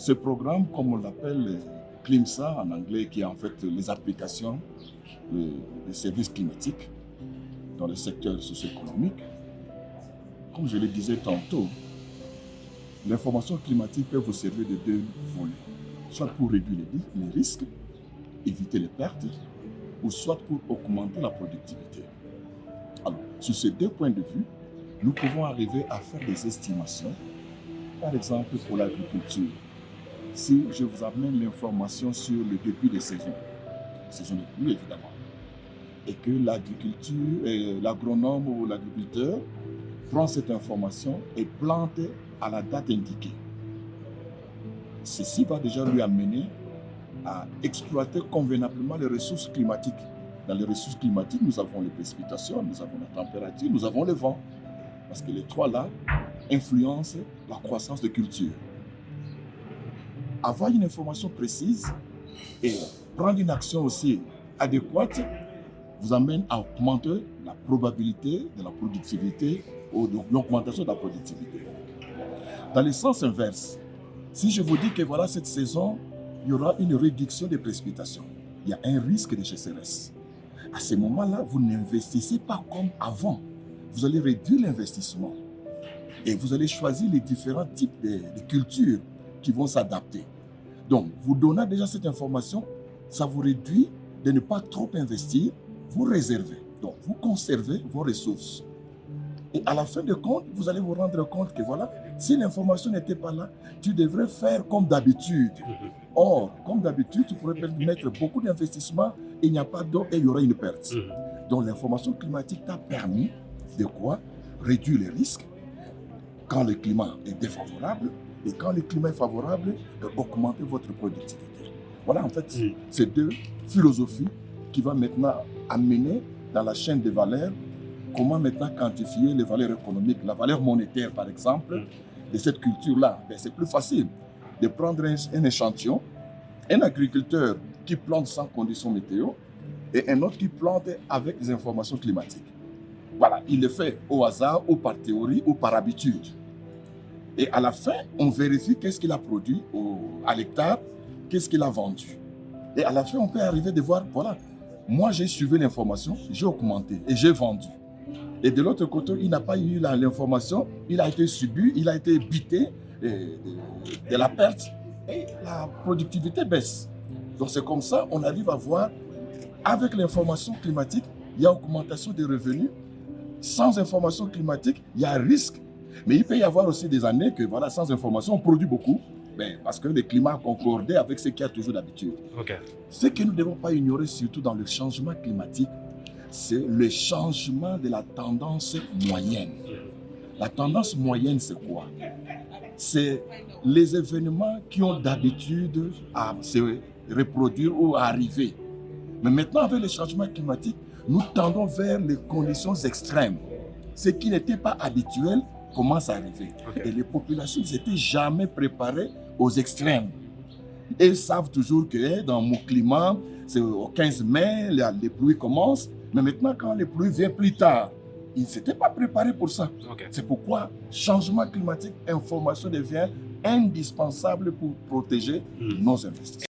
Ce programme, comme on l'appelle CLIMSA en anglais, qui est en fait les applications des services climatiques dans le secteur socio-économique, comme je le disais tantôt, l'information climatique peut vous servir de deux volets, soit pour réduire les risques, éviter les pertes, ou soit pour augmenter la productivité. Alors, sur ces deux points de vue, nous pouvons arriver à faire des estimations. Par exemple, pour l'agriculture, si je vous amène l'information sur le début des saisons de pluie évidemment, et que l'agronome ou l'agriculteur prend cette information et plante à la date indiquée. Ceci va déjà lui amener à exploiter convenablement les ressources climatiques. Dans les ressources climatiques, nous avons les précipitations, nous avons la température, nous avons le vent. Parce que les trois là influencent la croissance de culture. Avoir une information précise et prendre une action aussi adéquate vous amène à augmenter la probabilité de la productivité ou de l'augmentation de la productivité. Dans le sens inverse, si je vous dis que voilà cette saison, il y aura une réduction des précipitations, il y a un risque de sécheresse. À ce moment-là, vous n'investissez pas comme avant. Vous allez réduire l'investissement et vous allez choisir les différents types de cultures qui vont s'adapter. Donc, vous donnant déjà cette information, ça vous réduit de ne pas trop investir, vous réservez. Donc, vous conservez vos ressources. Et à la fin de compte, vous allez vous rendre compte que voilà, si l'information n'était pas là, tu devrais faire comme d'habitude. Or, comme d'habitude, tu pourrais mettre beaucoup d'investissements, il n'y a pas d'eau et il y aura une perte. Donc, l'information climatique t'a permis de quoi? Réduire les risques quand le climat est défavorable et quand le climat est favorable, d'augmenter votre productivité. Voilà en fait ces deux philosophies qui vont maintenant amener dans la chaîne des valeurs comment maintenant quantifier les valeurs économiques, la valeur monétaire par exemple, de cette culture-là. Ben, c'est plus facile de prendre un échantillon, un agriculteur qui plante sans conditions météo et un autre qui plante avec des informations climatiques. Voilà, il le fait au hasard, ou par théorie, ou par habitude. Et à la fin, on vérifie qu'est-ce qu'il a produit à l'hectare, qu'est-ce qu'il a vendu. Et à la fin, on peut arriver de voir, voilà, moi j'ai suivi l'information, j'ai augmenté et j'ai vendu. Et de l'autre côté, il n'a pas eu l'information, il a été subi, il a été bité de la perte et la productivité baisse. Donc c'est comme ça, on arrive à voir, avec l'information climatique, il y a augmentation des revenus. Sans information climatique, il y a un risque. Mais il peut y avoir aussi des années que, voilà, sans information, on produit beaucoup, parce que le climat a concordé avec ce qu'il y a toujours d'habitude. Ce que nous ne devons pas ignorer, surtout dans le changement climatique, c'est le changement de la tendance moyenne. La tendance moyenne, c'est quoi? C'est les événements qui ont d'habitude à se reproduire ou à arriver. Mais maintenant, avec le changement climatique, nous tendons vers les conditions extrêmes. Ce qui n'était pas habituel commence à arriver. Et les populations n'étaient jamais préparées aux extrêmes. Elles savent toujours que dans mon climat, c'est au 15 mai, les pluies commencent. Mais maintenant, quand les pluies viennent plus tard, ils ne s'étaient pas préparés pour ça. C'est pourquoi changement climatique, information devient indispensable pour protéger nos investissements.